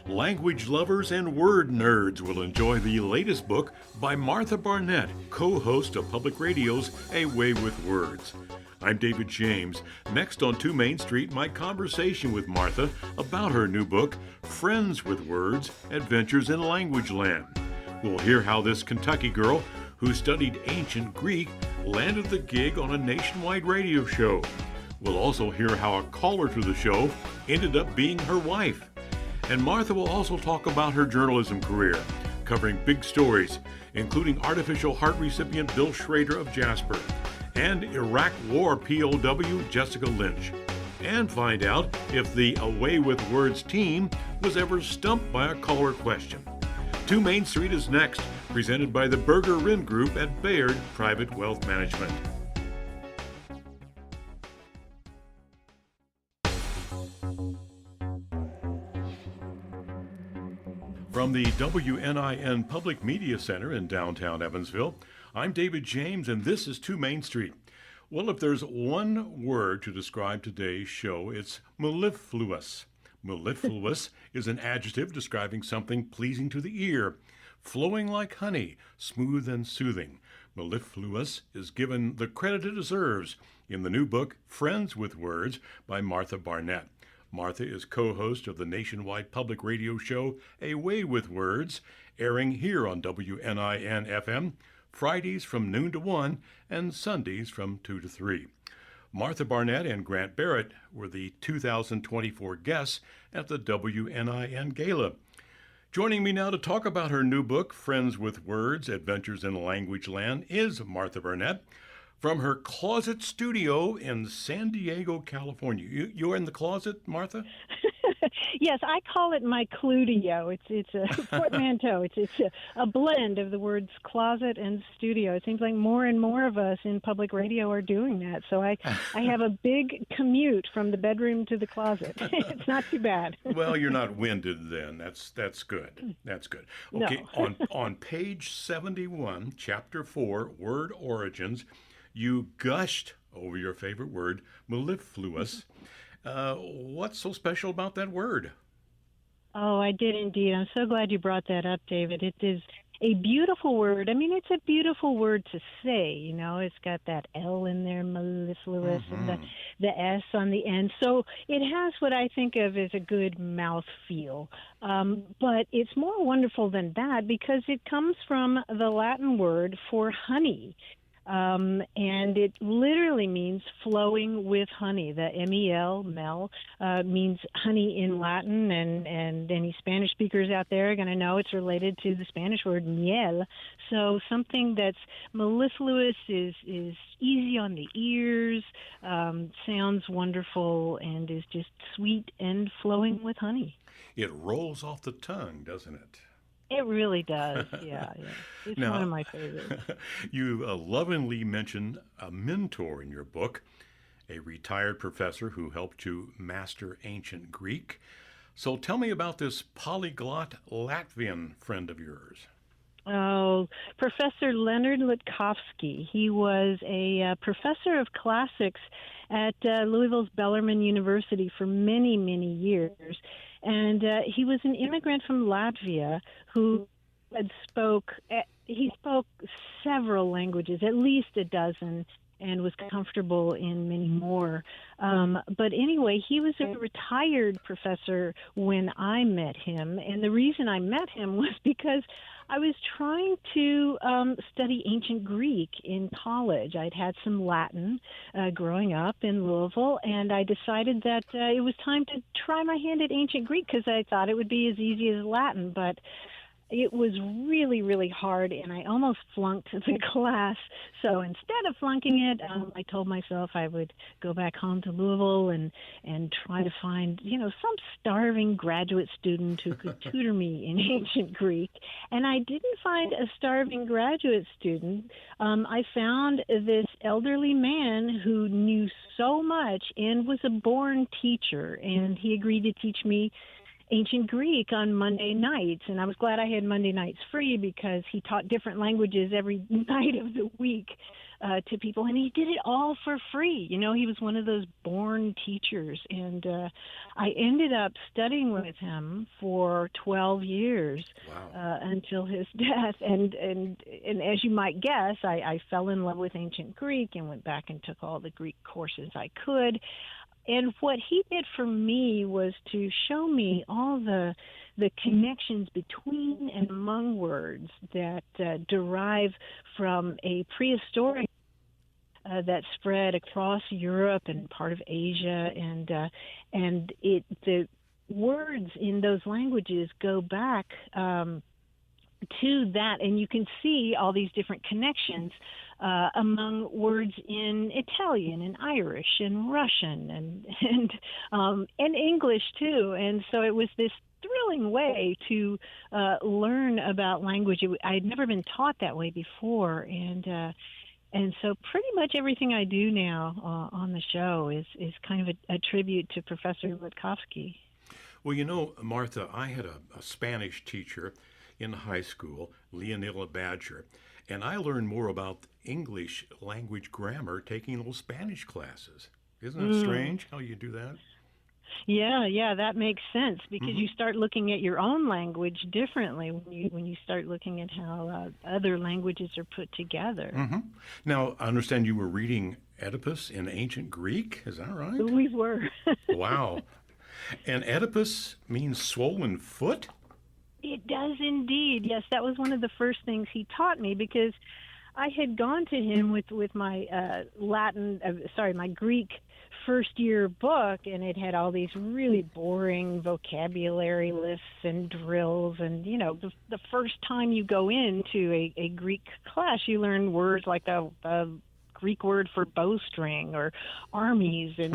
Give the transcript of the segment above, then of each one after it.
Language lovers and word nerds will enjoy the latest book by Martha Barnette, co-host of Public Radio's A Way with Words. I'm David James. Next on 2 Main Street, my conversation with Martha about her new book, Friends with Words, Adventures in Languageland. We'll hear how this Kentucky girl who studied ancient Greek landed the gig on a nationwide radio show. We'll also hear how a caller to the show ended up being her wife. And Martha will also talk about her journalism career, covering big stories, including artificial heart recipient Bill Schrader of Jasper, and Iraq War POW Jessica Lynch. And find out if the Away with Words team was ever stumped by a caller question. 2 Main Street is next, presented by the Berger Rinn Group at Baird Private Wealth Management. From the WNIN Public Media Center in downtown Evansville, I'm David James, and this is 2 Main Street. Well, if there's one word to describe today's show, it's mellifluous. Mellifluous is an adjective describing something pleasing to the ear, flowing like honey, smooth and soothing. Mellifluous is given the credit it deserves in the new book, Friends with Words, by Martha Barnette. Martha is co-host of the nationwide public radio show A Way with Words, airing here on WNIN FM, Fridays from noon to 1 and Sundays from 2 to 3. Martha Barnette and Grant Barrett were the 2024 guests at the WNIN Gala. Joining me now to talk about her new book, Friends with Words, Adventures in Languageland, is Martha Barnette from her closet studio in San Diego, California. You're in the closet, Martha? Yes, I call it my cludio. It's a portmanteau. It's a blend of the words closet and studio. It seems like more and more of us in public radio are doing that. So I have a big commute from the bedroom to the closet. It's not too bad. Well, you're not winded then. That's good. That's good. Okay, No. on page 71, chapter 4, word origins, you gushed over your favorite word, mellifluous. What's so special about that word? Oh, I did indeed. I'm so glad you brought that up, David. It is a beautiful word. I mean, it's a beautiful word to say. You know, it's got that L in there, mellifluous, and the S on the end. So it has what I think of as a good mouth feel. But it's more wonderful than that because it comes from the Latin word for honey. And it literally means flowing with honey. The M-E-L, mel, means honey in Latin, and any Spanish speakers out there are going to know it's related to the Spanish word miel. So something that's mellifluous is easy on the ears, sounds wonderful, and is just sweet and flowing with honey. It rolls off the tongue, doesn't it? It really does, yeah. It's Now, one of my favorites. You lovingly mention a mentor in your book, a retired professor who helped you master ancient Greek. So tell me about this polyglot Latvian friend of yours. Oh, Professor Leonard Lutkovsky. He was a professor of classics at Louisville's Bellarmine University for many, many years. And he was an immigrant from Latvia who he spoke several languages, at least a dozen, and was comfortable in many more. But anyway, he was a retired professor when I met him. And the reason I met him was because I was trying to study ancient Greek in college. I'd had some Latin growing up in Louisville, and I decided that it was time to try my hand at ancient Greek because I thought it would be as easy as Latin. But it was really, really hard, and I almost flunked the class. So instead of flunking it, I told myself I would go back home to Louisville and try to find, some starving graduate student who could tutor me in ancient Greek. And I didn't find a starving graduate student. I found this elderly man who knew so much and was a born teacher, and he agreed to teach me ancient Greek on Monday nights, and I was glad I had Monday nights free because he taught different languages every night of the week. to people, and he did it all for free. You know, he was one of those born teachers, and I ended up studying with him for 12 years. Wow. Until his death. And as you might guess, I fell in love with ancient Greek and went back and took all the Greek courses I could. And what he did for me was to show me all the connections between and among words that derive from a prehistoric that spread across Europe and part of Asia, and the words in those languages go back to that, and you can see all these different connections among words in Italian and Irish and Russian and English too. And so it was this thrilling way to learn about language. I had never been taught that way before, and so pretty much everything I do now on the show is kind of a tribute to Professor Witkowski. Well, you know, Martha, I had a Spanish teacher in high school, Leonila Badger, and I learned more about English language grammar taking those Spanish classes. Isn't that strange how you do that? Yeah, that makes sense, because you start looking at your own language differently when you start looking at how other languages are put together. Now, I understand you were reading Oedipus in ancient Greek. Is that right? We were. Wow. And Oedipus means swollen foot? It does indeed. Yes, that was one of the first things he taught me, because I had gone to him with my my Greek first year book, and it had all these really boring vocabulary lists and drills. And, you know, the first time you go into a Greek class, you learn words like the Greek word for bowstring or armies, and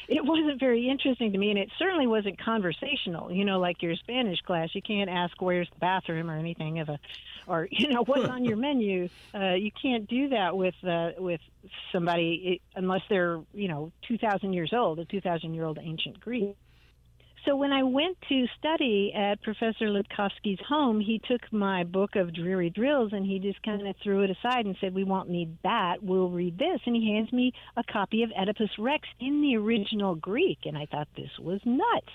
it wasn't very interesting to me, and it certainly wasn't conversational, you know, like your Spanish class. You can't ask where's the bathroom or anything or you know, what's on your menu. You can't do that with somebody unless they're, you know, 2,000 years old, a 2,000-year-old ancient Greek. So when I went to study at Professor Witkowski's home, he took my book of dreary drills and he just kind of threw it aside and said, "We won't need that. We'll read this." And he hands me a copy of Oedipus Rex in the original Greek. And I thought, this was nuts.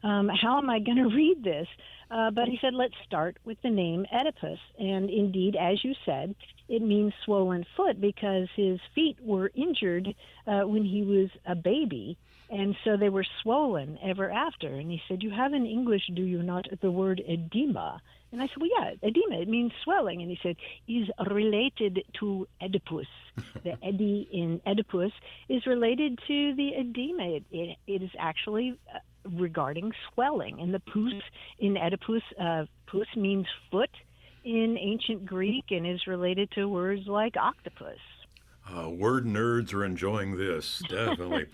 How am I going to read this? But he said, let's start with the name Oedipus. And indeed, as you said, it means swollen foot, because his feet were injured when he was a baby. And so they were swollen ever after. And he said, "You have in English, do you not, the word edema?" And I said, "Well, yeah, edema, it means swelling." And he said, "Is related to Oedipus." The Edi in Oedipus is related to the edema. It is actually regarding swelling. And the pus in Oedipus, pus means foot in ancient Greek and is related to words like octopus. Word nerds are enjoying this, definitely.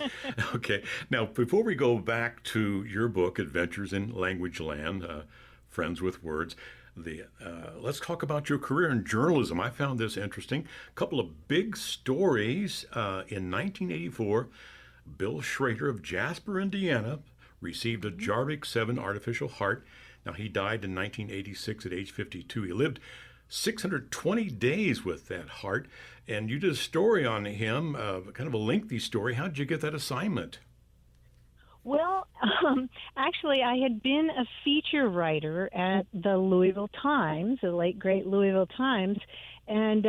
Okay, now before we go back to your book, Adventures in Languageland, Friends with Words, let's talk about your career in journalism. I found this interesting. A couple of big stories. In 1984, Bill Schrader of Jasper, Indiana, received a Jarvik 7 artificial heart. Now, he died in 1986 at age 52. He lived 620 days with that heart, and you did a story on him, kind of a lengthy story. How did you get that assignment? Well, actually, I had been a feature writer at the Louisville Times, the late great Louisville Times, and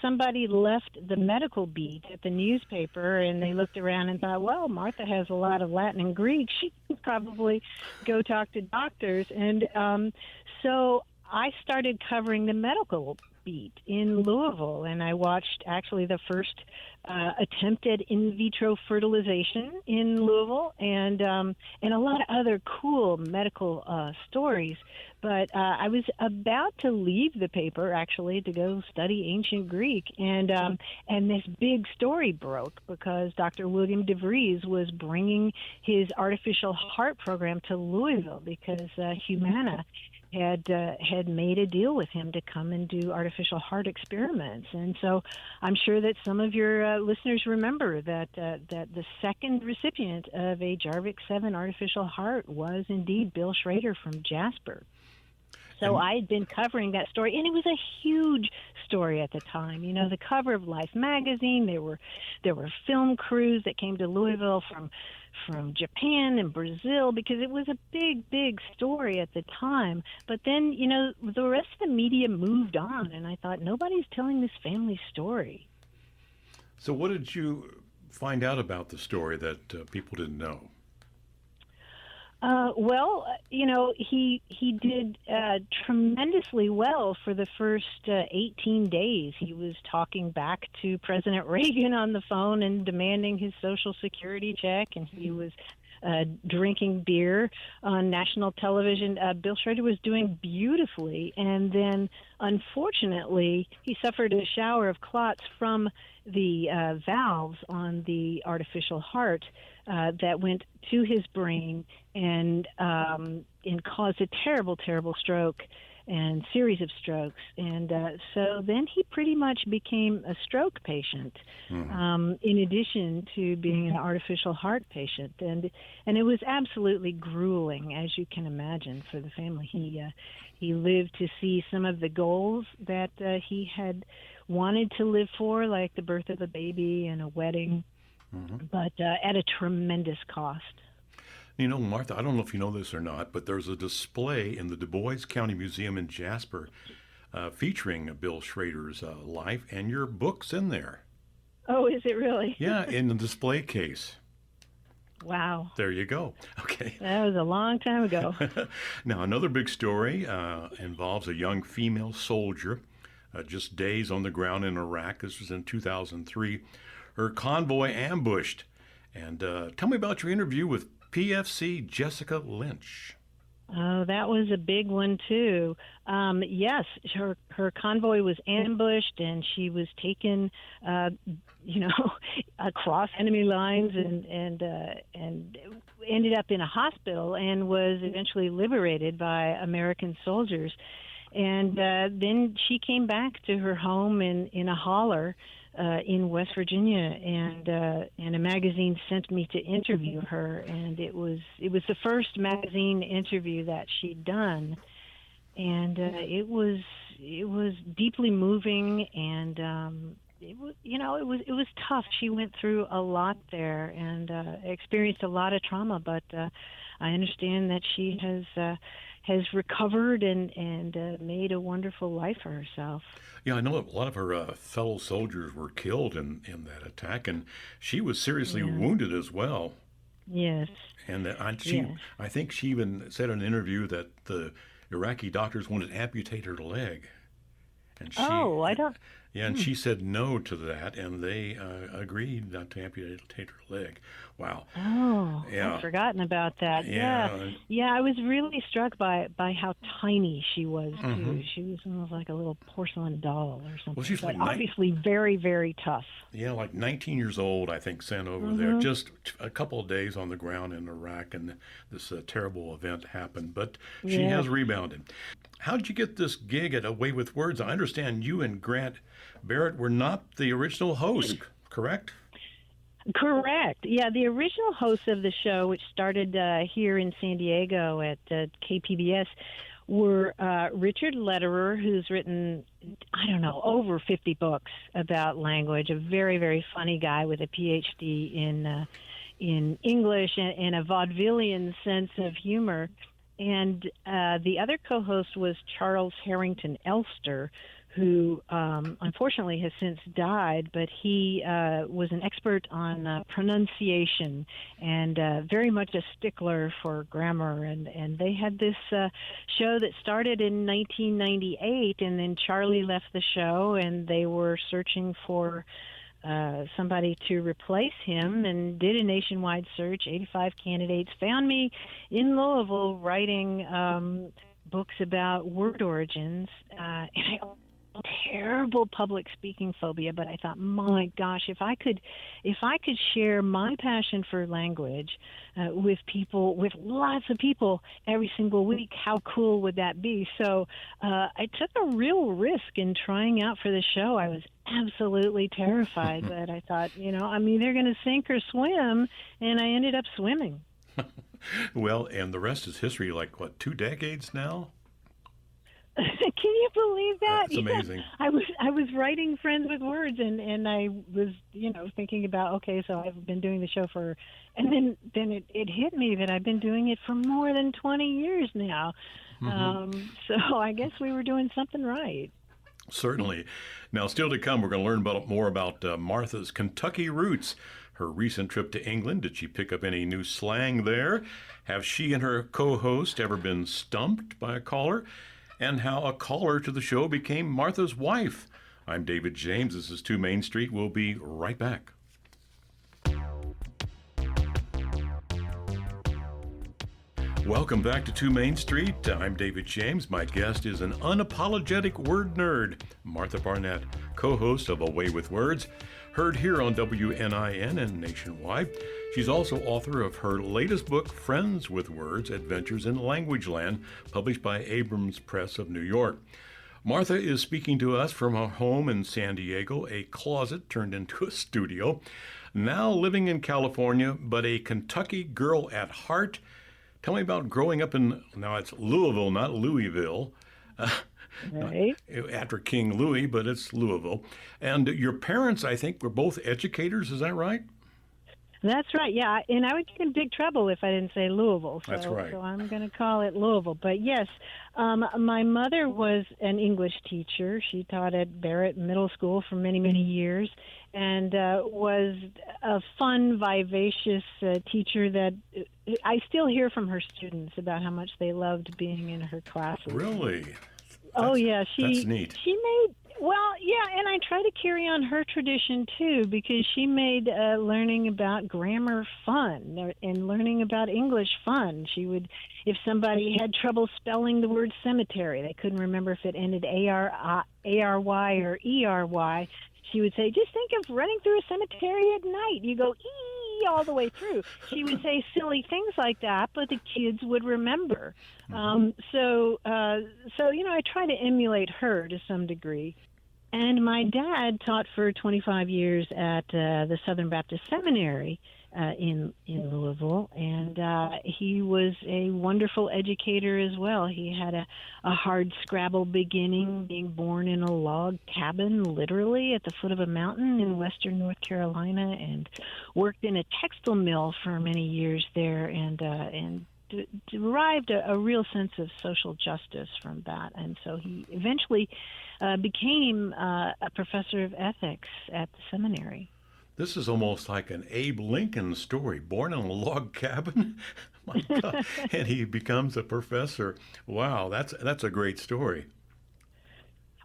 somebody left the medical beat at the newspaper, and they looked around and thought, well, Martha has a lot of Latin and Greek. She can probably go talk to doctors. And so I started covering the medical beat in Louisville, and I watched actually the first attempt at in vitro fertilization in Louisville, and a lot of other cool medical stories. But I was about to leave the paper actually to go study ancient Greek, and this big story broke because Dr. William DeVries was bringing his artificial heart program to Louisville because Humana had made a deal with him to come and do artificial heart experiments. And so I'm sure that some of your listeners remember that the second recipient of a Jarvik 7 artificial heart was indeed Bill Schrader from Jasper. So I had been covering that story, and it was a huge story at the time. You know, the cover of Life magazine. There were film crews that came to Louisville from Japan and Brazil because it was a big story at the time. But then, you know, the rest of the media moved on, and I thought, nobody's telling this family story. So what did you find out about the story that people didn't know? Well, you know, he did tremendously well for the first 18 days. He was talking back to President Reagan on the phone and demanding his Social Security check, and he was drinking beer on national television. Bill Schroeder was doing beautifully, and then unfortunately he suffered a shower of clots from the valves on the artificial heart that went to his brain and caused a terrible stroke and series of strokes. And so then he pretty much became a stroke patient, in addition to being an artificial heart patient. And it was absolutely grueling, as you can imagine, for the family. He lived to see some of the goals that he had wanted to live for, like the birth of a baby and a wedding, but at a tremendous cost. You know, Martha, I don't know if you know this or not, but there's a display in the Du Bois County Museum in Jasper featuring Bill Schroeder's life, and your book's in there. Oh, is it really? Yeah, in the display case. Wow. There you go. Okay. That was a long time ago. Now, another big story involves a young female soldier, just days on the ground in Iraq. This was in 2003. Her convoy ambushed. And tell me about your interview with PFC Jessica Lynch. Oh, that was a big one too. Yes, her convoy was ambushed, and she was taken, across enemy lines, and ended up in a hospital, and was eventually liberated by American soldiers. And then she came back to her home in a holler in West Virginia, and a magazine sent me to interview her, and it was the first magazine interview that she'd done, and it was deeply moving, and it was tough. She went through a lot there and experienced a lot of trauma, but I understand that she has recovered and made a wonderful life for herself. Yeah, I know a lot of her fellow soldiers were killed in that attack, and she was seriously wounded as well. Yes. And I think she even said in an interview that the Iraqi doctors wanted to amputate her leg. And I don't... Yeah, and she said no to that, and they agreed not to amputate her leg. Wow. Oh, yeah. I've forgotten about that. Yeah, I was really struck by how tiny she was, too. She was almost like a little porcelain doll or something. Well, she's like obviously very, very tough. Yeah, like 19 years old, I think, sent over there. Just a couple of days on the ground in Iraq, and this terrible event happened. But she has rebounded. How did you get this gig at A Way with Words? I understand you and Grant Barrett were not the original host, correct? Correct. Yeah, the original hosts of the show, which started here in San Diego at KPBS, were Richard Lederer, who's written, over 50 books about language, a very, very funny guy with a PhD in English and a vaudevillian sense of humor. And the other co-host was Charles Harrington Elster, who unfortunately has since died, but he was an expert on pronunciation and very much a stickler for grammar. And they had this show that started in 1998, and then Charlie left the show, and they were searching for somebody to replace him, and did a nationwide search. 85 candidates found me in Louisville writing books about word origins, and I terrible public speaking phobia, but I thought, my gosh, if I could share my passion for language with people, with lots of people every single week, how cool would that be? So I took a real risk in trying out for the show. I was absolutely terrified, but I thought, I'm either going to sink or swim, and I ended up swimming. Well, and the rest is history. Like, what, 2 decades now? Can you believe that? It's amazing. I was writing Friends with Words, and I was thinking about, okay, so I've been doing the show and then it hit me that I've been doing it for more than 20 years now. So I guess we were doing something right. Certainly. Now, still to come, we're going to learn more about Martha's Kentucky roots. Her recent trip to England, did she pick up any new slang there? Have she and her co-host ever been stumped by a caller? And how a caller to the show became Martha's wife. I'm David James. This is 2 Main Street. We'll be right back. Welcome back to 2 Main Street. I'm David James. My guest is an unapologetic word nerd, Martha Barnette, co-host of Away with Words, heard here on WNIN and nationwide. She's also author of her latest book, Friends with Words, Adventures in Languageland, published by Abrams Press of New York. Martha is speaking to us from her home in San Diego, a closet turned into a studio. Now living in California, but a Kentucky girl at heart. Tell me about growing up now it's Louisville, not Louisville, Right. after King Louis, but it's Louisville. And your parents, I think, were both educators, is that right? That's right, yeah, and I would get in big trouble if I didn't say Louisville. That's right. So I'm going to call it Louisville. But yes, my mother was an English teacher. She taught at Barrett Middle School for many, many years, and was a fun, vivacious teacher that I still hear from her students about how much they loved being in her classes. Really? Yeah, that's neat. She made, and I try to carry on her tradition too, because she made learning about grammar fun and learning about English fun. She would, if somebody had trouble spelling the word cemetery, they couldn't remember if it ended A-R-Y or E-R-Y, she would say, just think of running through a cemetery at night. You go E all the way through. She would say silly things like that, but the kids would remember. So I try to emulate her to some degree. And my dad taught for 25 years at the Southern Baptist Seminary in Louisville, and he was a wonderful educator as well. He had a hard scrabble beginning, being born in a log cabin, literally at the foot of a mountain in western North Carolina, and worked in a textile mill for many years there, and derived a real sense of social justice from that. And so he eventually became a professor of ethics at the seminary. This is almost like an Abe Lincoln story, born in a log cabin. My God. And he becomes a professor. Wow, that's a great story.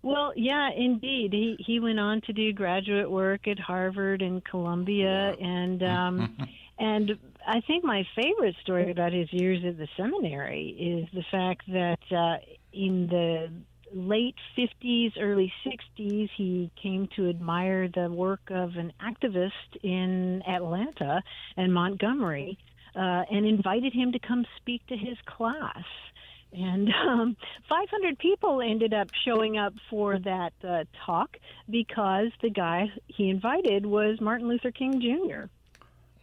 Well, yeah, indeed. He went on to do graduate work at Harvard and Columbia, wow. And I think my favorite story about his years at the seminary is the fact that in the late 50s, early 60s, he came to admire the work of an activist in Atlanta and Montgomery, and invited him to come speak to his class. And 500 people ended up showing up for that talk because the guy he invited was Martin Luther King Jr.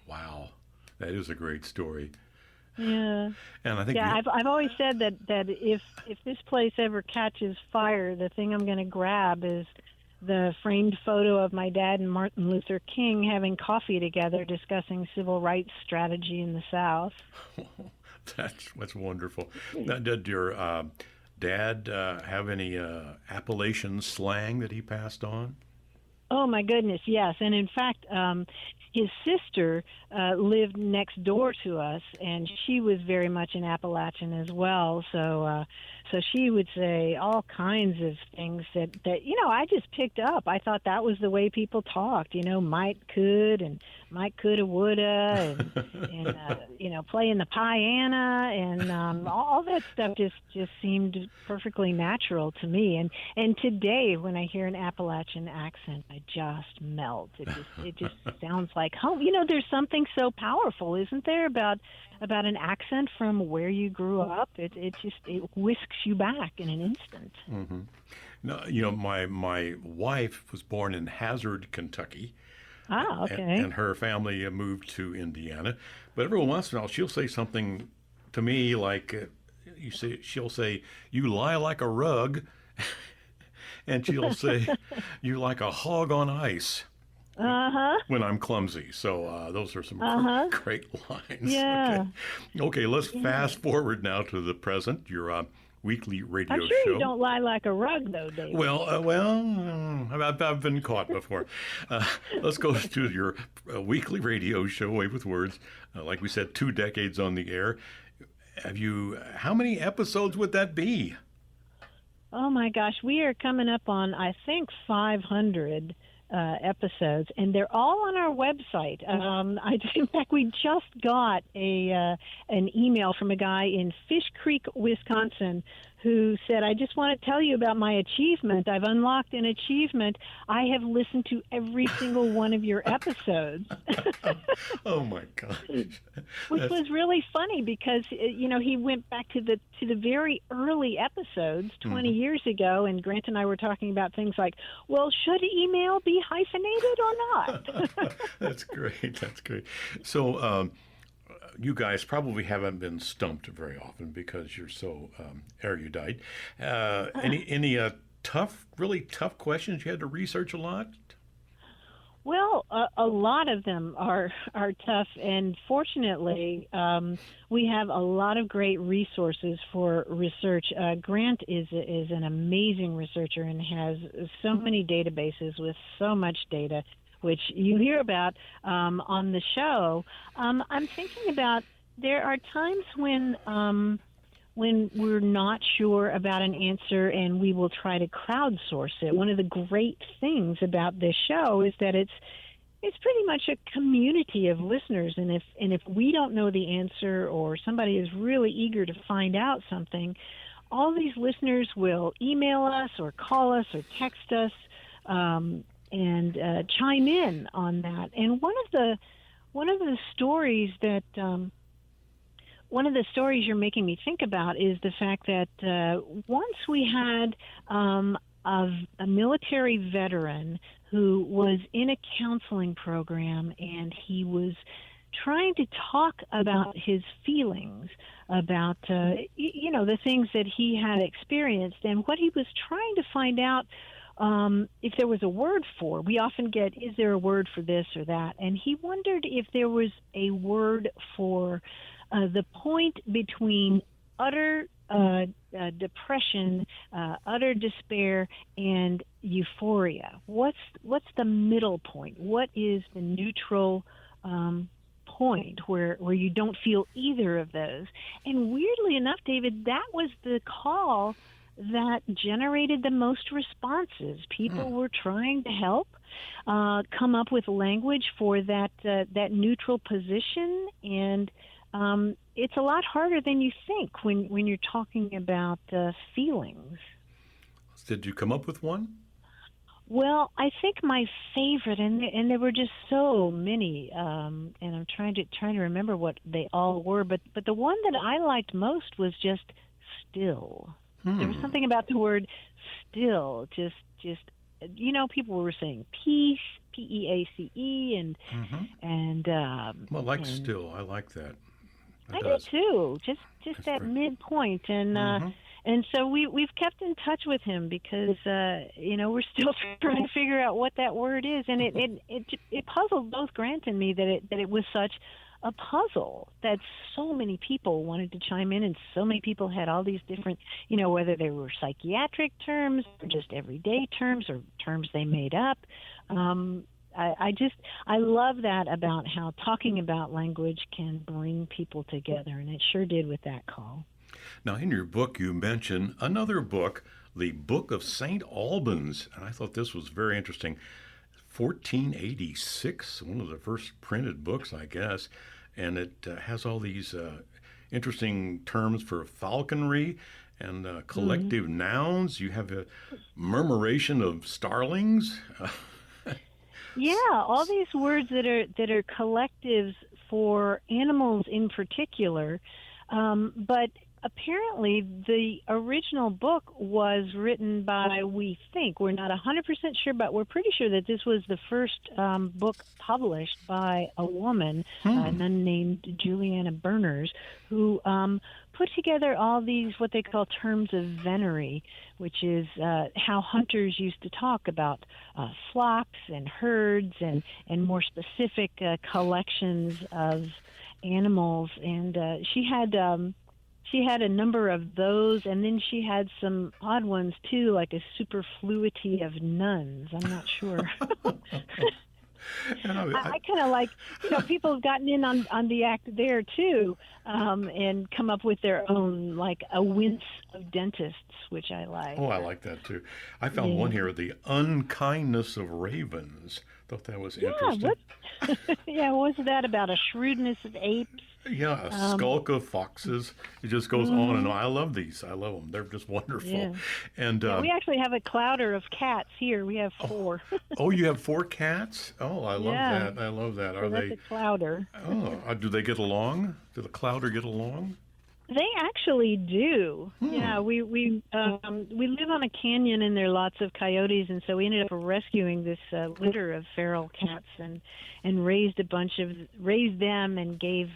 Wow, that is a great story. Yeah, and I think I've always said that if this place ever catches fire, the thing I'm going to grab is the framed photo of my dad and Martin Luther King having coffee together discussing civil rights strategy in the South. That's wonderful. Now, did your dad have any Appalachian slang that he passed on? Oh, my goodness, yes. And in fact, his sister lived next door to us, and she was very much an Appalachian as well. So she would say all kinds of things that I just picked up. I thought that was the way people talked. Might, could, and might, coulda, woulda, and playing the piano, and all that stuff just seemed perfectly natural to me. And today, when I hear an Appalachian accent, I just melt. It just sounds like home. There's something so powerful, isn't there, about an accent from where you grew up? It whisks you back in an instant. Mm-hmm. No, my wife was born in Hazard, Kentucky. Ah, okay. And her family moved to Indiana. But every once in a while, she'll say something to me like, she'll say, "You lie like a rug," And she'll say, "You're like a hog on ice." Uh-huh. When I'm clumsy. So those are some great lines. Yeah. Okay, let's fast forward now to the present, your weekly radio I'm sure show. you don't lie like a rug, though, David. I've been caught before. Let's go to your weekly radio show, Way with Words. Like we said, 2 decades on the air. How many episodes would that be? Oh, my gosh. We are coming up on, I think, 500 episodes, and they're all on our website. In fact, we just got an email from a guy in Fish Creek, Wisconsin, who said, "I just want to tell you about my achievement. I've unlocked an achievement. I have listened to every single one of your episodes." Oh my gosh! Which was really funny because he went back to the very early episodes 20 years ago, and Grant and I were talking about things like, well, should email be hyphenated or not? That's great. That's great. So. You guys probably haven't been stumped very often because you're so erudite. Any really tough questions you had to research a lot? Well, a lot of them are tough, and fortunately, we have a lot of great resources for research. Grant is an amazing researcher and has so many databases with so much data, which you hear about on the show. I'm thinking about there are times when we're not sure about an answer and we will try to crowdsource it. One of the great things about this show is that it's pretty much a community of listeners, and if we don't know the answer or somebody is really eager to find out something, all these listeners will email us or call us or text us. And chime in on that. And one of the stories you're making me think about is the fact that once we had a military veteran who was in a counseling program, and he was trying to talk about his feelings about the things that he had experienced, and what he was trying to find out. If there was a word for, we often get, is there a word for this or that? And he wondered if there was a word for the point between utter depression, utter despair, and euphoria. What's the middle point? What is the neutral point where you don't feel either of those? And weirdly enough, David, that was the call that generated the most responses. People were trying to help come up with language for that neutral position, and it's a lot harder than you think when you're talking about feelings. Did you come up with one? Well, I think my favorite, and there were just so many, and I'm trying to remember what they all were, but the one that I liked most was just still. There was something about the word still, just people were saying peace, P-E-A-C-E, and still, I like that. I do too. Just that midpoint, and so we've kept in touch with him because we're still trying to figure out what that word is, and it puzzled both Grant and me that it was such a puzzle that so many people wanted to chime in, and so many people had all these different, whether they were psychiatric terms or just everyday terms or terms they made up. I love that about how talking about language can bring people together, and it sure did with that call. Now, in your book, you mention another book, the Book of St. Albans, and I thought this was very interesting. 1486, one of the first printed books, I guess, and it has all these interesting terms for falconry and collective nouns. You have a murmuration of starlings. Yeah, all these words that are collectives for animals in particular, but apparently the original book was written by, we think, we're not 100% sure, but we're pretty sure that this was the first book published by a woman, a nun named Juliana Berners, who put together all these what they call terms of venery, which is how hunters used to talk about flocks and herds and more specific collections of animals. And she had a number of those, and then she had some odd ones too, like a superfluity of nuns. I'm not sure. I kind of like, people have gotten in on the act there too, and come up with their own, like a wince of dentists, which I like. Oh, I like that too. I found one here, the unkindness of ravens. Thought that was interesting. Yeah, what was that about? A shrewdness of apes? Yeah, a skulk of foxes. It just goes on and on. I love these. I love them. They're just wonderful. Yeah. And we actually have a clouder of cats here. We have 4. Oh, you have 4 cats? Oh, I love that. I love that. Are that's they? A clouder. Oh, do they get along? Do the clouder get along? They actually do. Yeah, we live on a canyon, and there are lots of coyotes, and so we ended up rescuing this litter of feral cats and raised them and gave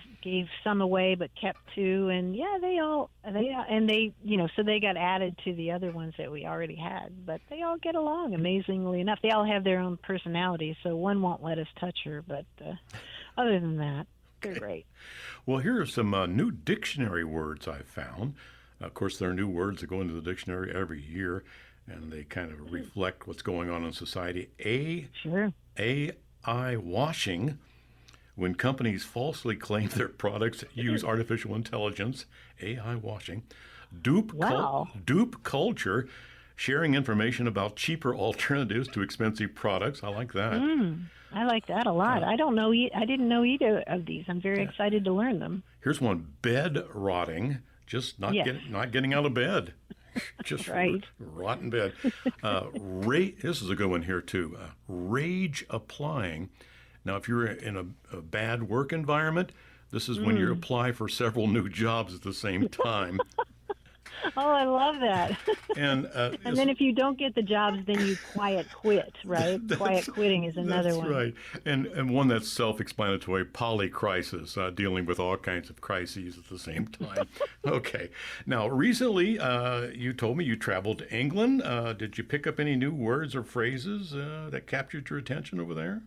some away, but kept 2. And yeah, so they got added to the other ones that we already had. But they all get along amazingly enough. They all have their own personalities, so one won't let us touch her, but other than that, they're great. Well, here are some new dictionary words I found. Of course, there are new words that go into the dictionary every year, and they kind of reflect what's going on in society. AI washing, when companies falsely claim their products use artificial intelligence. AI washing. Dupe culture, sharing information about cheaper alternatives to expensive products. I like that. I like that a lot. I didn't know either of these. I'm very excited to learn them. Here's one: bed rotting, just not getting out of bed, just right. rot in bed. This is a good one here too. Rage applying. Now, if you're in a bad work environment, this is when you apply for several new jobs at the same time. Oh, I love that. And then if you don't get the jobs, then you quiet quit, right? Quiet quitting is another one. That's right. And one that's self-explanatory, polycrisis, dealing with all kinds of crises at the same time. Okay. Now, recently, you told me you traveled to England. Did you pick up any new words or phrases that captured your attention over there?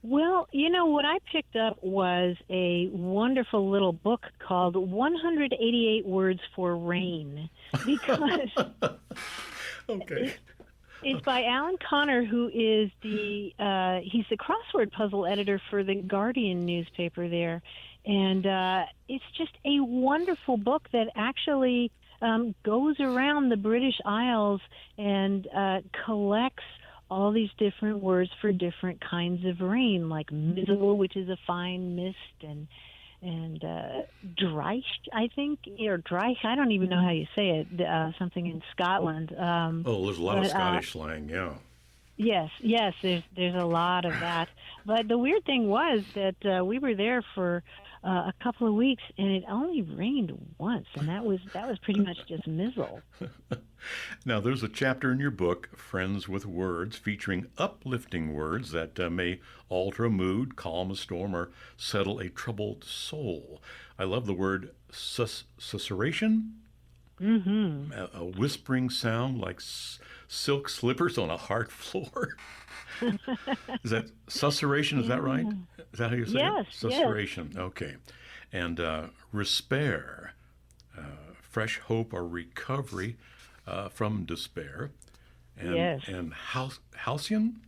Well, what I picked up was a wonderful little book called 188 Words for Rain, because okay. It's by Alan Connor, who is he's the crossword puzzle editor for the Guardian newspaper there. And it's just a wonderful book that actually goes around the British Isles and collects all these different words for different kinds of rain, like mizzle, which is a fine mist, and dreich, I think, or dreich. I don't even know how you say it. Something in Scotland. There's a lot of Scottish slang, yeah. Yes, there's a lot of that. But the weird thing was that we were there for a couple of weeks, and it only rained once, and that was pretty much just mizzle. Now, there's a chapter in your book, Friends with Words, featuring uplifting words that may alter a mood, calm a storm, or settle a troubled soul. I love the word susurration. Mm-hmm. A whispering sound like silk slippers on a hard floor. Is that susurration? Is that right? Is that how you say it? Susurration. Yes. Okay. And respair, fresh hope or recovery from despair. And halcyon?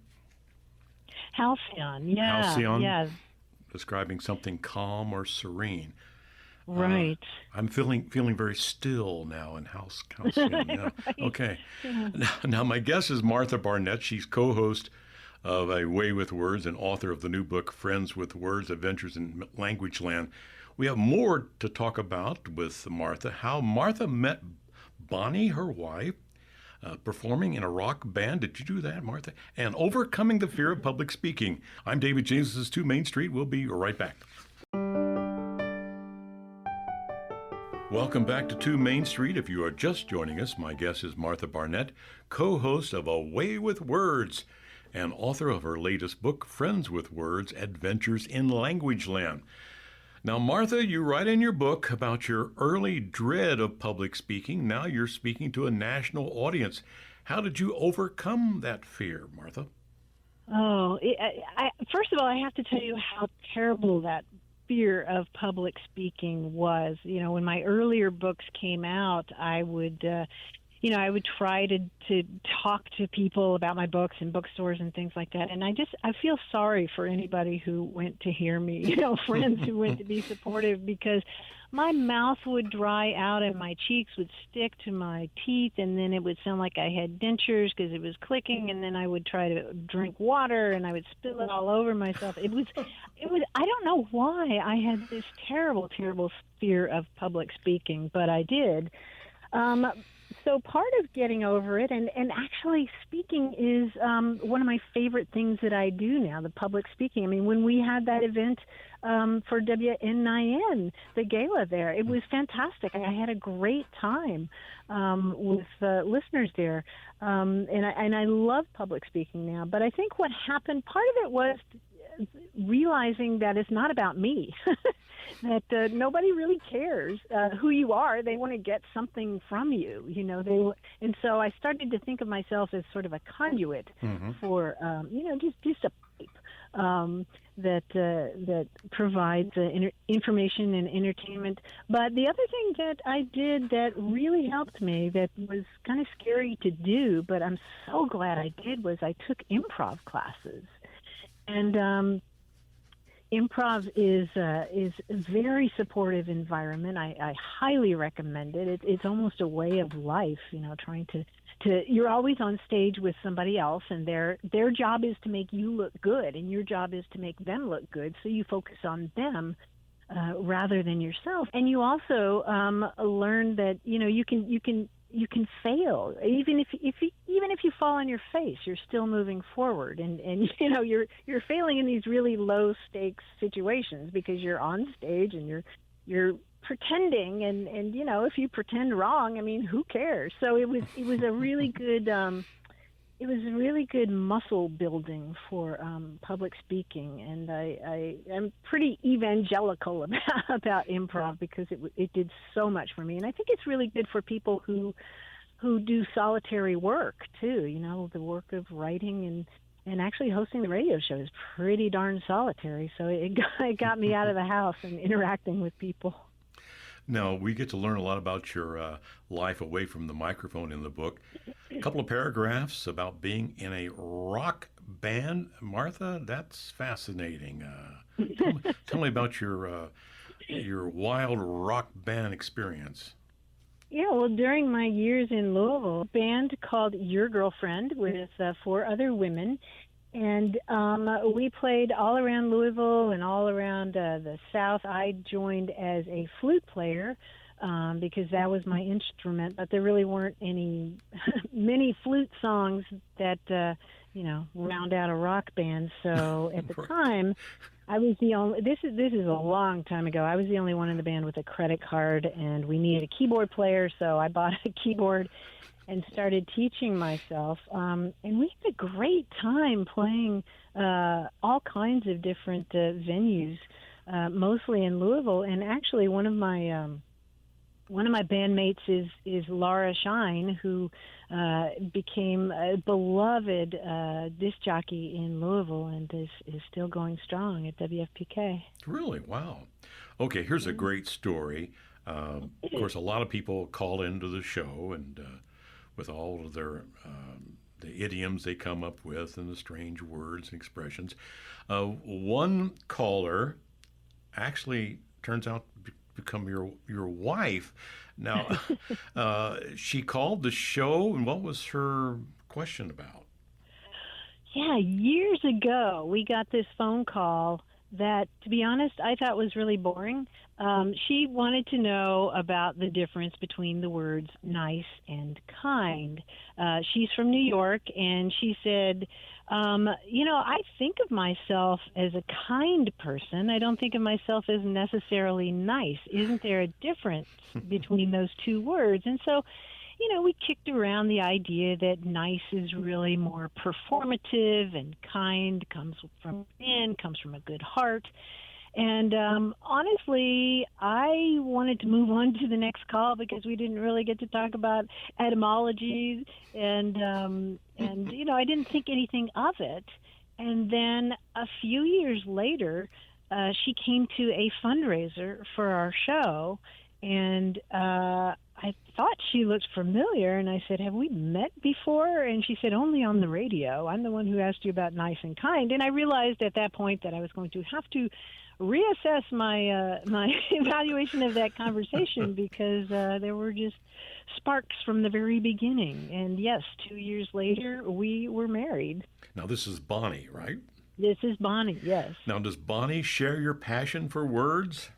Halcyon, yeah. Halcyon, yeah. Describing something calm or serene. Right. I'm feeling very still now in halcyon. Yeah. Right. Okay. Yeah. Now, my guest is Martha Barnette. She's co-host of A Way with Words and author of the new book, Friends with Words, Adventures in Languageland. We have more to talk about with Martha, how Martha met Bonnie, her wife, performing in a rock band. Did you do that, Martha? And overcoming the fear of public speaking. I'm David James. This is 2 Main Street. We'll be right back. Welcome back to 2 Main Street. If you are just joining us, my guest is Martha Barnette, co-host of Away with Words and author of her latest book, Friends with Words, Adventures in Languageland. Now, Martha, you write in your book about your early dread of public speaking. Now you're speaking to a national audience. How did you overcome that fear, Martha? First of all, I have to tell you how terrible that fear of public speaking was. You know, when my earlier books came out, I would try to talk to people about my books in bookstores and things like that. And I feel sorry for anybody who went to hear me, friends who went to be supportive, because my mouth would dry out and my cheeks would stick to my teeth, and then it would sound like I had dentures because it was clicking, and then I would try to drink water and I would spill it all over myself. It was I don't know why I had this terrible fear of public speaking, but I did. So part of getting over it, and actually speaking is one of my favorite things that I do now, the public speaking. I mean, when we had that event for WNIN, the gala there, it was fantastic. I had a great time with listeners there, and I love public speaking now. But I think what happened, part of it was realizing that it's not about me. That nobody really cares who you are. They want to get something from you, and so I started to think of myself as sort of a conduit for, just a pipe that provides information and entertainment. But the other thing that I did that really helped me, that was kind of scary to do, but I'm so glad I did, was I took improv classes. And improv is a very supportive environment. I highly recommend it. It's almost a way of life, trying to you're always on stage with somebody else, and their job is to make you look good, and your job is to make them look good. So you focus on them rather than yourself. And you also learn that you can fail, even if you fall on your face, you're still moving forward, and you're failing in these really low stakes situations because you're on stage and you're pretending, and if you pretend wrong, I mean, who cares? So it was a really good muscle building for public speaking, and I'm pretty evangelical about improv because it did so much for me, and I think it's really good for people who do solitary work too. The work of writing and actually hosting the radio show is pretty darn solitary. So it got me out of the house and interacting with people. Now, we get to learn a lot about your life away from the microphone in the book. A couple of paragraphs about being in a rock band. Martha, that's fascinating. Tell me about your wild rock band experience. Yeah, well, during my years in Louisville, a band called Your Girlfriend with 4 other women. And we played all around Louisville and all around the South. I joined as a flute player because that was my instrument, but there really weren't many flute songs that, round out a rock band. So at the time, I was the only, this is a long time ago, I was the only one in the band with a credit card, and we needed a keyboard player, so I bought a keyboard and started teaching myself. And we had a great time playing all kinds of different venues, mostly in Louisville. And actually, one of my bandmates is Laura Shine, who became a beloved disc jockey in Louisville and is still going strong at WFPK. Really? Wow. Okay, here's a great story. Of course, a lot of people call into the show, and with all of their the idioms they come up with and the strange words and expressions. One caller actually turns out to become your wife. Now, she called the show, and what was her question about? Yeah, years ago, we got this phone call that, to be honest, I thought was really boring. She wanted to know about the difference between the words nice and kind. She's from New York, and she said, I think of myself as a kind person. I don't think of myself as necessarily nice. Isn't there a difference between those two words? And so, we kicked around the idea that nice is really more performative and kind comes from within, comes from a good heart. And honestly, I wanted to move on to the next call because we didn't really get to talk about etymology, and I didn't think anything of it. And then a few years later, she came to a fundraiser for our show, and I thought she looked familiar, and I said, "Have we met before?" And she said, "Only on the radio. I'm the one who asked you about nice and kind." And I realized at that point that I was going to have to reassess my my evaluation of that conversation because there were just sparks from the very beginning. And yes, 2 years later, we were married. Now, this is Bonnie, right? This is Bonnie, yes. Now, does Bonnie share your passion for words?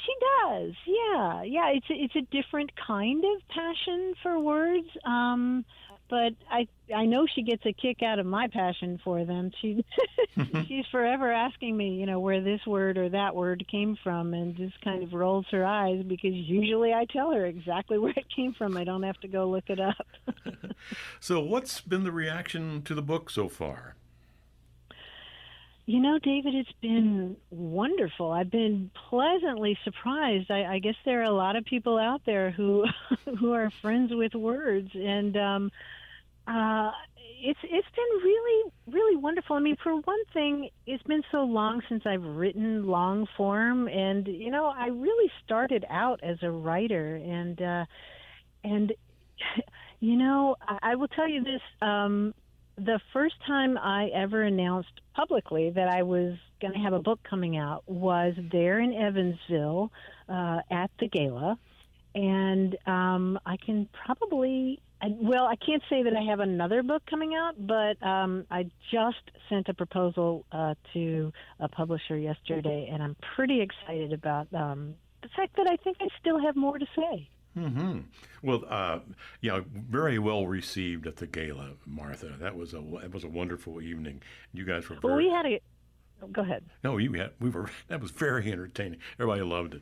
She does, yeah. It's a different kind of passion for words, but I know she gets a kick out of my passion for them. She's forever asking me, where this word or that word came from, and just kind of rolls her eyes because usually I tell her exactly where it came from. I don't have to go look it up. So, what's been the reaction to the book so far? David, it's been wonderful. I've been pleasantly surprised. I guess there are a lot of people out there who who are friends with words, and it's been really, really wonderful. I mean, for one thing, it's been so long since I've written long form, and I really started out as a writer, and I will tell you this. The first time I ever announced publicly that I was going to have a book coming out was there in Evansville at the gala. And I can't say that I have another book coming out, but I just sent a proposal to a publisher yesterday, and I'm pretty excited about the fact that I think I still have more to say. Mm-hmm. Well, very well received at the gala, Martha. That was a wonderful evening. You guys were very. Well, go ahead. No, that was very entertaining. Everybody loved it.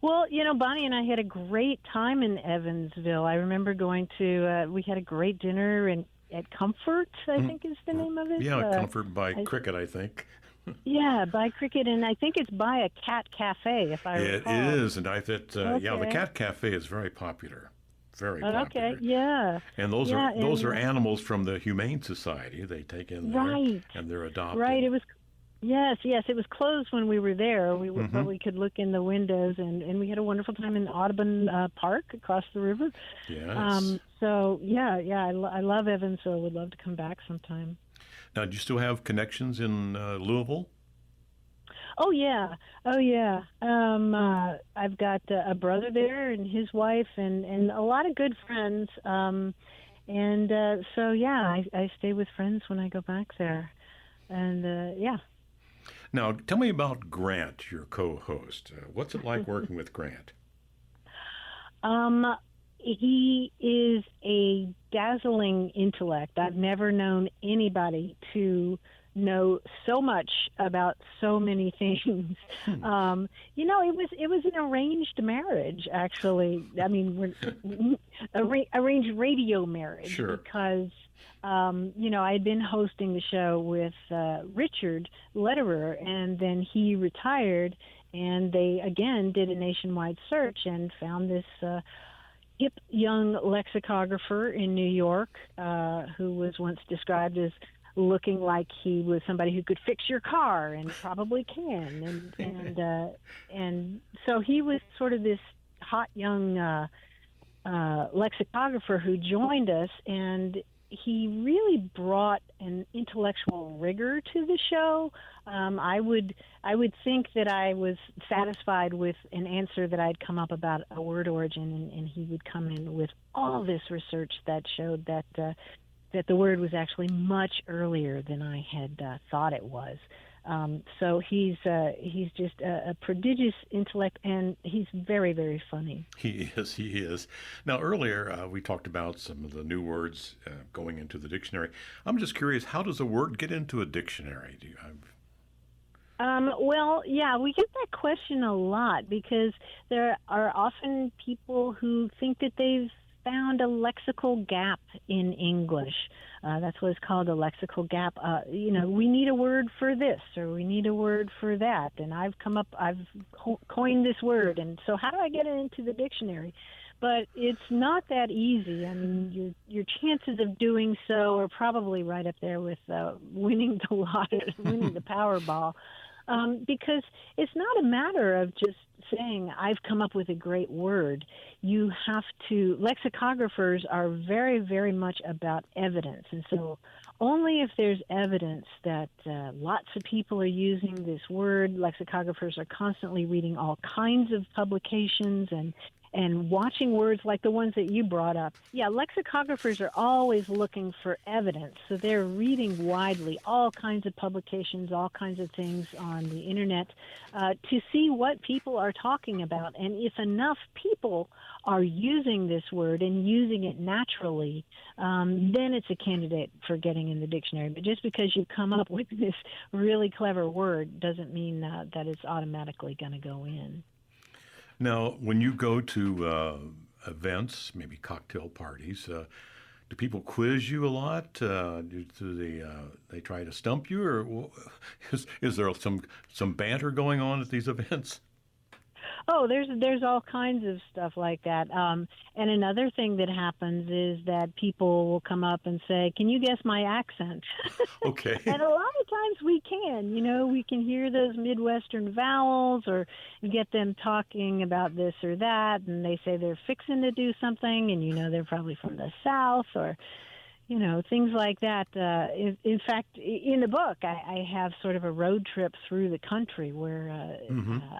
Well, Bonnie and I had a great time in Evansville. I remember going to. We had a great dinner at Comfort, I think is the name of it. Yeah, Comfort by Cricket, I think. Yeah, by Cricket, and I think it's by a cat cafe, if I recall. It is, and the cat cafe is very popular, very popular. Okay, yeah. And those are animals from the Humane Society. They take in there, right, and they're adopted. Right. It was. Yes, it was closed when we were there. But we could look in the windows, and we had a wonderful time in Audubon Park across the river. Yes. So I love Evansville. Would love to come back sometime. Now, do you still have connections in Louisville? Oh yeah. I've got a brother there and his wife, and a lot of good friends. I stay with friends when I go back there, and yeah. Now, tell me about Grant, your co-host. What's it like working with Grant? He is a dazzling intellect. I've never known anybody to know so much about so many things. It was an arranged marriage, actually. I mean, arranged radio marriage. Sure. Because I had been hosting the show with Richard Lederer, and then he retired, and they again did a nationwide search and found this hip young lexicographer in New York who was once described as looking like he was somebody who could fix your car, and probably can, and so he was sort of this hot young lexicographer who joined us, and he really brought an intellectual rigor to the show. I would think that I was satisfied with an answer that I'd come up about a word origin, and he would come in with all this research that showed that the word was actually much earlier than I had thought it was. So he's just a prodigious intellect, and he's very, very funny. He is. He is. Now, earlier we talked about some of the new words going into the dictionary. I'm just curious, how does a word get into a dictionary? Well, yeah, we get that question a lot because there are often people who think that they've found a lexical gap in English. That's what it's called, a lexical gap. We need a word for this, or we need a word for that, and I've coined this word, and so how do I get it into the dictionary? But it's not that easy. I mean, your chances of doing so are probably right up there with winning the lottery, winning the Powerball. Because it's not a matter of just saying, I've come up with a great word. You have to, lexicographers are very, very much about evidence. And so only if there's evidence that lots of people are using this word, lexicographers are constantly reading all kinds of publications and watching words like the ones that you brought up. Yeah, lexicographers are always looking for evidence. So they're reading widely all kinds of publications, all kinds of things on the internet to see what people are talking about. And if enough people are using this word and using it naturally, then it's a candidate for getting in the dictionary. But just because you come up with this really clever word doesn't mean that it's automatically going to go in. Now, when you go to events, maybe cocktail parties, do people quiz you a lot? Do they try to stump you, or is there some banter going on at these events? Oh, there's all kinds of stuff like that. And another thing that happens is that people will come up and say, "Can you guess my accent?" Okay. And a lot of times we can. We can hear those Midwestern vowels, or get them talking about this or that, and they say they're fixing to do something, and they're probably from the South, or things like that. In fact, in the book, I have sort of a road trip through the country where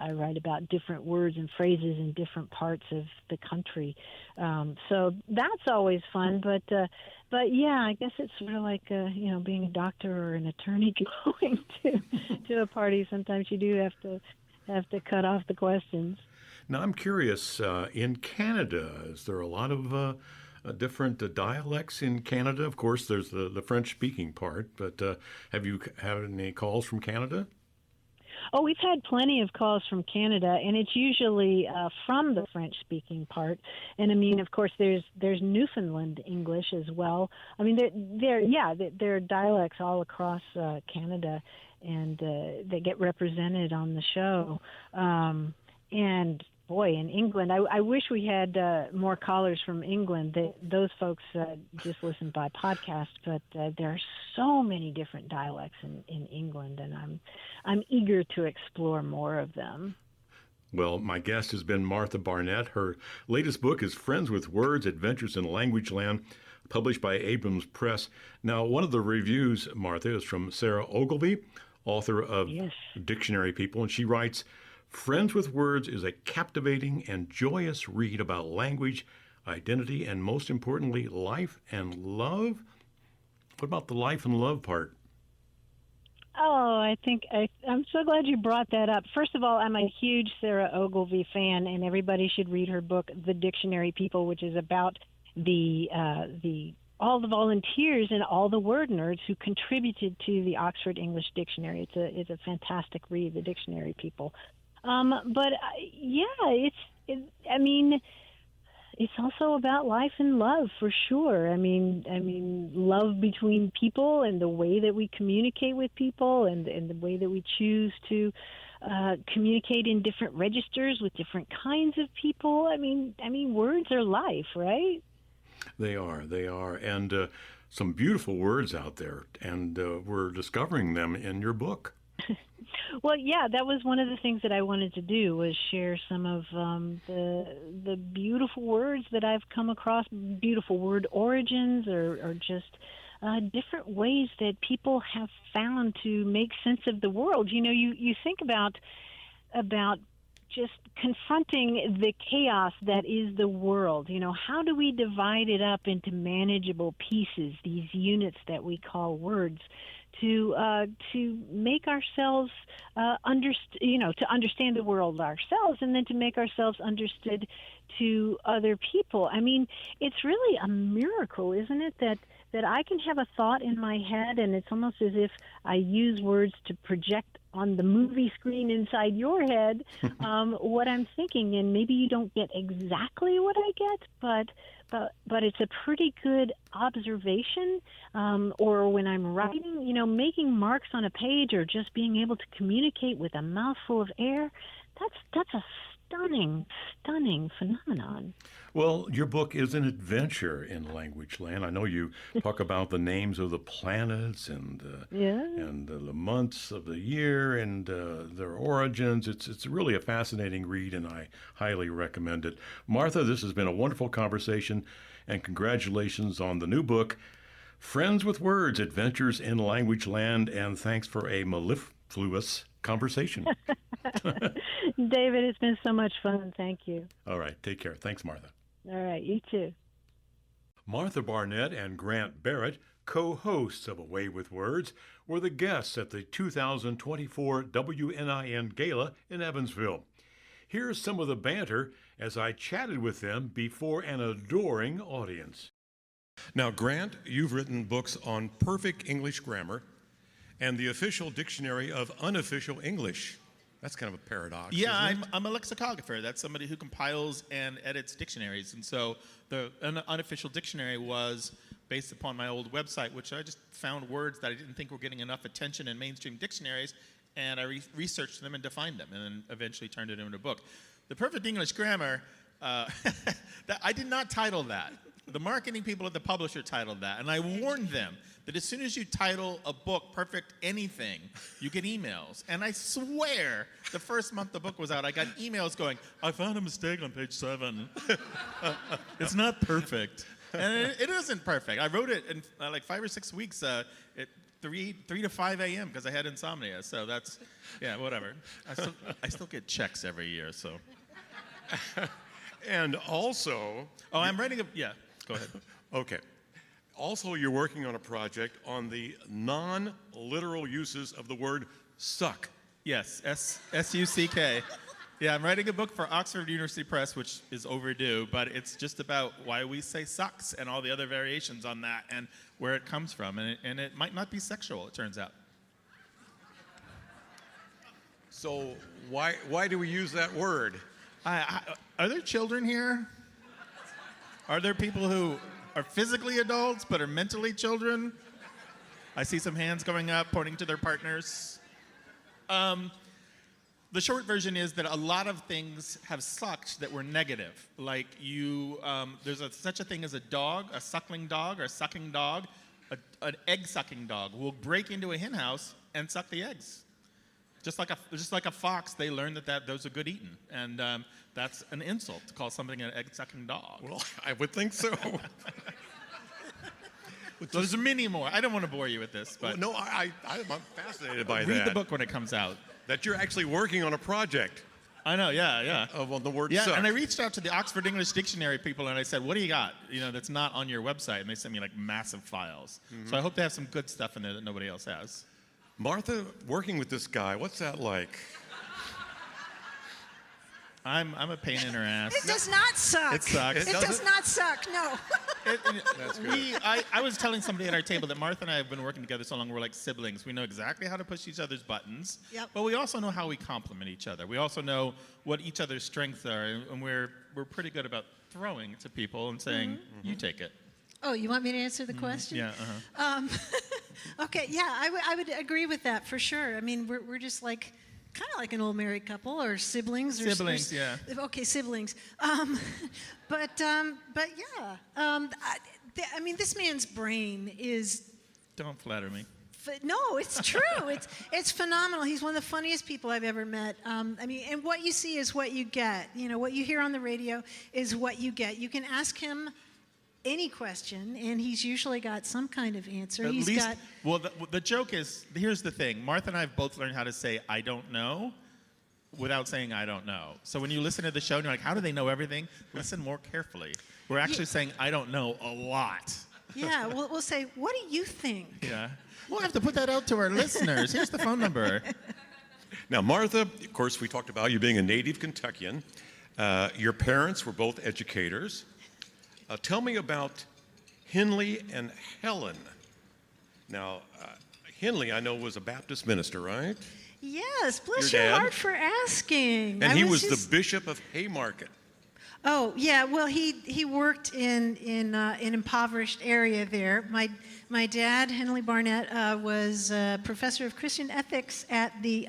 I write about different words and phrases in different parts of the country. So that's always fun. But yeah, I guess it's sort of like being a doctor or an attorney going to a party. Sometimes you do have to cut off the questions. Now, I'm curious. In Canada, is there a lot of different dialects in Canada? Of course, there's the French-speaking part, but have you had any calls from Canada? Oh, we've had plenty of calls from Canada, and it's usually from the French-speaking part. And I mean, of course, there's Newfoundland English as well. I mean, there are dialects all across Canada, and they get represented on the show. And boy, in England, I wish we had more callers from England. Those folks just listen by podcast, but there are so many different dialects in England, and I'm eager to explore more of them. Well, my guest has been Martha Barnette. Her latest book is Friends with Words, Adventures in Languageland, published by Abrams Press. Now, one of the reviews, Martha, is from Sarah Ogilvie, author of Dictionary People, and she writes, Friends with Words is a captivating and joyous read about language, identity, and most importantly, life and love. What about the life and love part? Oh, I'm so glad you brought that up. First of all, I'm a huge Sarah Ogilvie fan, and everybody should read her book, The Dictionary People, which is about all the volunteers and all the word nerds who contributed to the Oxford English Dictionary. It's a fantastic read, The Dictionary People. It's also about life and love, for sure. I mean, love between people and the way that we communicate with people and the way that we choose to communicate in different registers with different kinds of people. I mean, words are life, right? They are, and some beautiful words out there, and we're discovering them in your book. Well, yeah, that was one of the things that I wanted to do, was share some of the beautiful words that I've come across, beautiful word origins, or just different ways that people have found to make sense of the world. You think about just confronting the chaos that is the world. How do we divide it up into manageable pieces, these units that we call words, to make ourselves to understand the world ourselves, and then to make ourselves understood to other people. I mean, it's really a miracle, isn't it, that I can have a thought in my head, and it's almost as if I use words to project on the movie screen inside your head what I'm thinking, and maybe you don't get exactly what I get, but it's a pretty good observation. Or when I'm writing, making marks on a page, or just being able to communicate with a mouthful of air, that's a stunning phenomenon. Well, your book is an adventure in Languageland. I know you talk about the names of the planets and the months of the year and their origins. It's really a fascinating read, and I highly recommend it. Martha, this has been a wonderful conversation, and congratulations on the new book, Friends with Words, Adventures in Languageland, and thanks for a mellifluous conversation. David, it's been so much fun. Thank you. All right. Take care. Thanks, Martha. All right. You too. Martha Barnette and Grant Barrett, co-hosts of A Way with Words, were the guests at the 2024 WNIN Gala in Evansville. Here's some of the banter as I chatted with them before an adoring audience. Now, Grant, you've written books on perfect English grammar and the official dictionary of unofficial English. That's kind of a paradox. Yeah, isn't it? I'm a lexicographer. That's somebody who compiles and edits dictionaries. And so the unofficial dictionary was based upon my old website, which I just found words that I didn't think were getting enough attention in mainstream dictionaries, and I researched them and defined them, and then eventually turned it into a book. The Perfect English Grammar, I did not title that. The marketing people at the publisher titled that, and I warned them that as soon as you title a book Perfect Anything, you get emails. And I swear, the first month the book was out, I got emails going, I found a mistake on page 7. It's not perfect. And it isn't perfect. I wrote it in like 5 or 6 weeks at 3 to 5 a.m. because I had insomnia. So that's, yeah, whatever. I still get checks every year, so. And also... Oh, I'm writing a... Yeah, go ahead. Okay. Also, you're working on a project on the non-literal uses of the word suck. Yes, S-U-C-K. Yeah, I'm writing a book for Oxford University Press, which is overdue, but it's just about why we say sucks and all the other variations on that and where it comes from. And it might not be sexual, it turns out. So why do we use that word? Are there children here? Are there people who are physically adults but are mentally children? I see some hands going up, pointing to their partners. The short version is that a lot of things have sucked that were negative. Like there's such a thing as a dog, a suckling dog or a sucking dog. An egg-sucking dog will break into a hen house and suck the eggs. Just like a fox, they learn that those are good eating, and that's an insult to call something an egg-sucking dog. Well, I would think so. So there's many more. I don't want to bore you with this, but well, no, I'm fascinated by that. Read the book when it comes out. That you're actually working on a project. I know, yeah. Of the word yeah, suck. and I reached out to the Oxford English Dictionary people, and I said, what do you got, that's not on your website? And they sent me, like, massive files. Mm-hmm. So I hope they have some good stuff in there that nobody else has. Martha, working with this guy, what's that like? I'm a pain in her ass. It does not suck. It sucks. It does not suck, no. That's good. I was telling somebody at our table that Martha and I have been working together so long, we're like siblings. We know exactly how to push each other's buttons, Yep. but we also know how we complement each other. We also know what each other's strengths are, and we're pretty good about throwing to people and saying, Mm-hmm. you take it. Oh, you want me to answer the question? Yeah, Okay, yeah, I would agree with that for sure. I mean, we're just like, kind of like an old married couple or siblings. Siblings, yeah. Okay, siblings. But yeah, I mean, this man's brain is... Don't flatter me. No, it's true. It's phenomenal. He's one of the funniest people I've ever met. I mean, and what you see is what you get. What you hear on the radio is what you get. You can ask him any question, and he's usually got some kind of answer. Well, the joke is, here's the thing. Martha and I have both learned how to say, I don't know, without saying, I don't know. So when you listen to the show and you're like, how do they know everything? Listen more carefully. We're actually saying, I don't know a lot. Yeah, we'll say, what do you think? Yeah. We'll have to put that out to our listeners. Here's the phone number. Now, Martha, of course, we talked about you being a native Kentuckian. Your parents were both educators. Tell me about Henley and Helen. Now, Henley, I know, was a Baptist minister, right? Yes, bless Your your dad? heart for asking. And he was the Bishop of Haymarket. Oh yeah, well he worked in an impoverished area there. My dad, Henley Barnette, was a professor of Christian ethics at the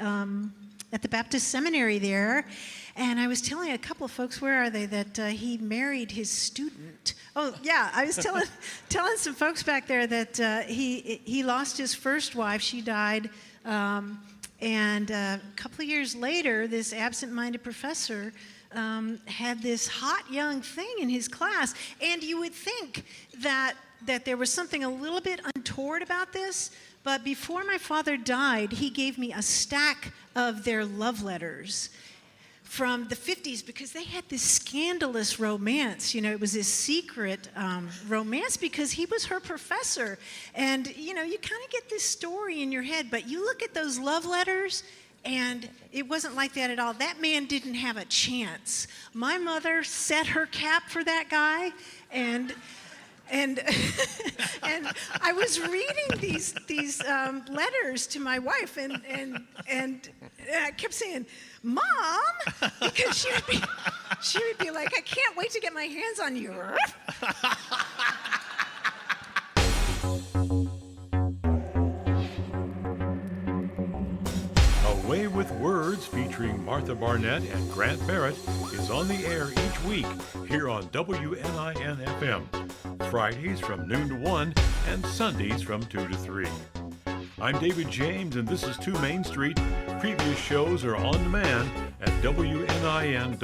Baptist Seminary there, and I was telling a couple of folks, where are they, that he married his student. Oh yeah, I was telling some folks back there that he lost his first wife. She died. And a couple of years later, this absent-minded professor had this hot young thing in his class, and you would think that there was something a little bit untoward about this, but before my father died, he gave me a stack of their love letters from the 50s, because they had this scandalous romance. You know, it was this secret romance because he was her professor. And, you know, you kind of get this story in your head, but you look at those love letters, and it wasn't like that at all. That man didn't have a chance. My mother set her cap for that guy, and and I was reading these letters to my wife, and I kept saying, "Mom," because she would be like, "I can't wait to get my hands on you." Away with Words, featuring Martha Barnette and Grant Barrett, is on the air each week here on WNIN FM, Fridays from noon to 1 and Sundays from 2 to 3. I'm David James, and this is 2 Main Street. Previous shows are on demand at WNIN.org.